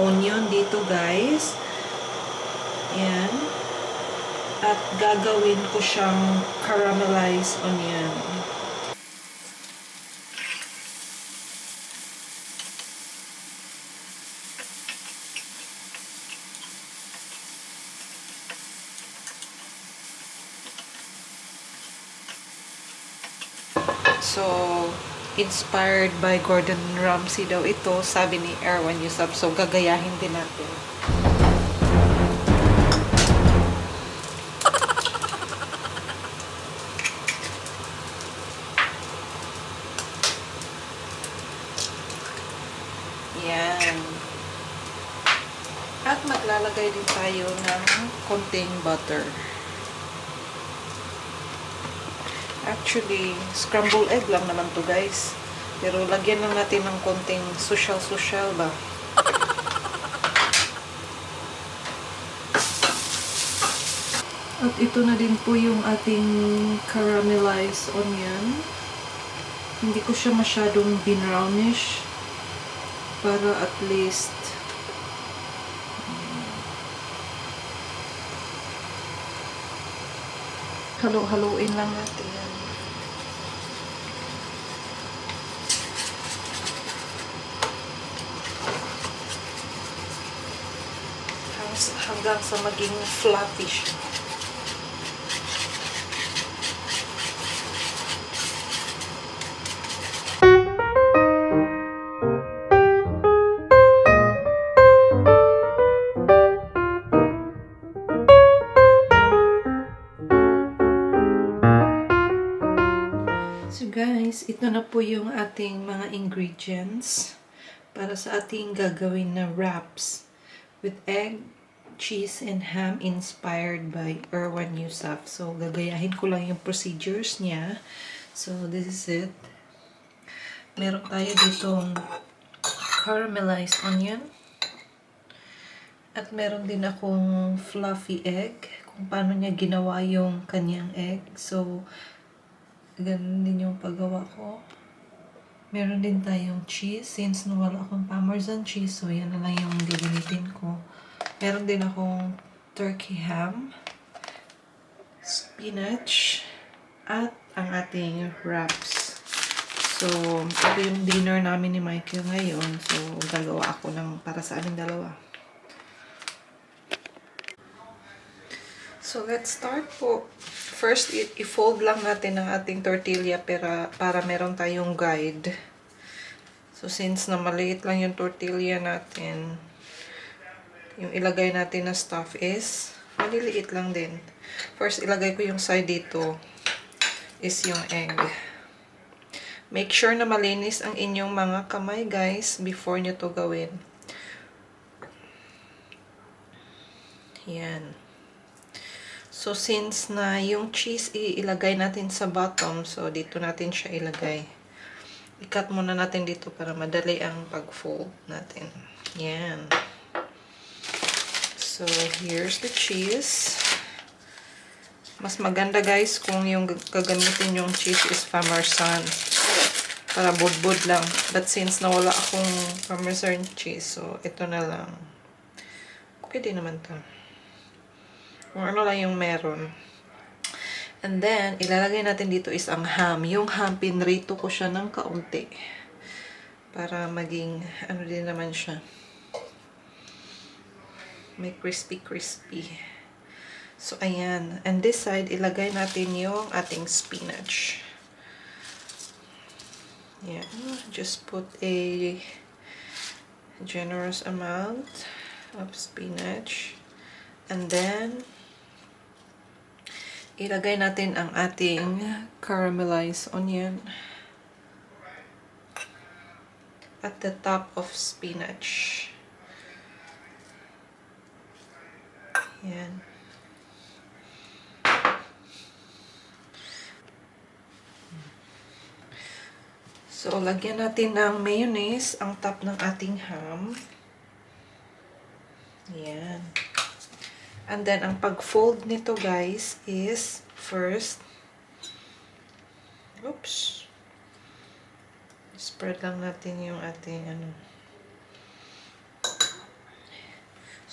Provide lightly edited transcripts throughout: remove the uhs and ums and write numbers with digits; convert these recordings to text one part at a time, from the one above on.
onion dito, guys. Yan. At gagawin ko siyang caramelized onion. So, inspired by Gordon Ramsay daw ito, sabi ni Erwan Heussaff. So, gagayahin din natin. Yan. At maglalagay din tayo ng konting butter. Actually, scrambled egg lang naman to, guys. Pero lagyan lang natin ng konting social ba. At ito na din po yung ating caramelized onion. Hindi ko siya masyadong binrownish para at least halo-haloin lang natin yan. Hanggang sa maging fluffy siya. So guys, ito na po yung ating mga ingredients para sa ating gagawin na wraps with egg, cheese, and ham inspired by Erwan Heussaff. So, gagayahin ko lang yung procedures niya. So, this is it. Meron tayo ditong caramelized onion. At meron din akong fluffy egg. Kung paano niya ginawa yung kanyang egg. So, ganun din yung paggawa ko. Meron din tayong cheese. Since wala akong Parmesan cheese, so yan na lang yung gagamitin ko. Meron din akong turkey ham, spinach, at ang ating wraps. So, ito yung dinner namin ni Michael ngayon. So, gagawa ako ng para sa aming dalawa. So, let's start po. First, i-fold lang natin ang ating tortilla para meron tayong guide. So, since na maliit lang yung tortilla natin, yung ilagay natin na stuff is maliliit lang din. First, ilagay ko yung side dito is yung egg. Make sure na malinis ang inyong mga kamay, guys, before nyo to gawin. Yan. So, since na yung cheese ilagay natin sa bottom, so dito natin siya ilagay. I-cut muna natin dito para madali ang pag-fold natin. Yan. So, here's the cheese. Mas maganda, guys, kung yung gagamitin yung cheese is Parmesan. Para budbud lang. But since nawala akong Parmesan cheese, so ito na lang. Pwede naman to. Kung ano lang yung meron. And then, ilalagay natin dito is ang ham. Yung ham, pinrito ko siya ng kaunti. Para maging, ano din naman siya. May crispy. So, ayan. And this side, ilagay natin yung ating spinach. Yeah. Just put a generous amount of spinach. And then, ilagay natin ang ating caramelized onion at the top of spinach. Yan. So, lagyan natin ng mayonnaise ang top ng ating ham. Yan. And then, ang pag-fold nito, guys, is first, oops, spread lang natin yung ating,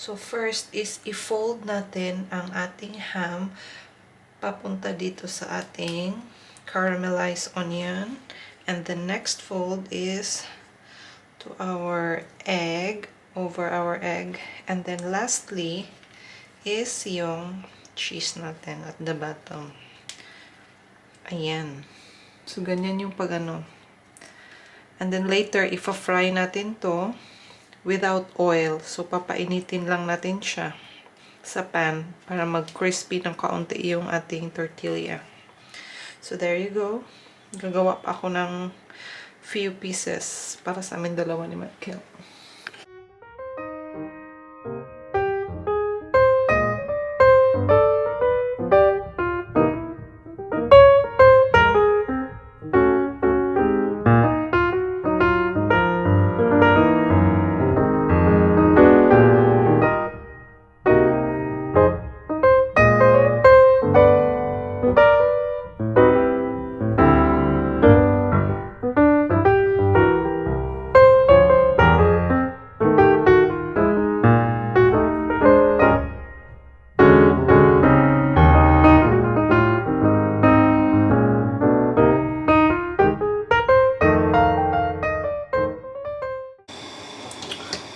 So, first is i-fold natin ang ating ham papunta dito sa ating caramelized onion. And the next fold is to our egg, over our egg. And then lastly is yung cheese natin at the bottom. Ayan. So, ganyan yung pag-ano. And then later, ifa-fry natin to without oil. So, papainitin lang natin siya sa pan para mag-crispy ng kaunti yung ating tortilla. So, there you go. Gagawa pa ako ng few pieces para sa amin dalawa ni Michael.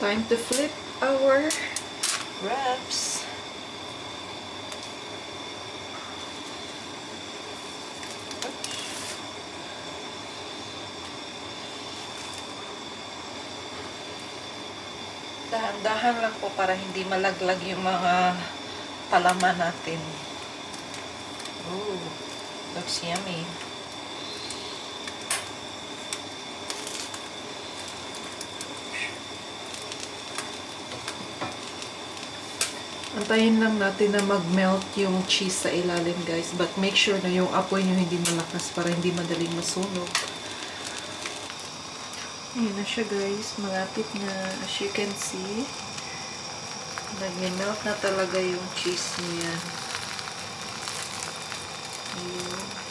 Time to flip our wraps. Dahan-dahan lang po para hindi malaglag yung mga palaman natin. Ooh, looks yummy. Antayin lang natin na mag-melt yung cheese sa ilalim, guys. But make sure na yung apoy nyo hindi malakas para hindi madaling masunog. Ayan na siya, guys. Malapit na. As you can see, nag-melt na talaga yung cheese niya. Ayan.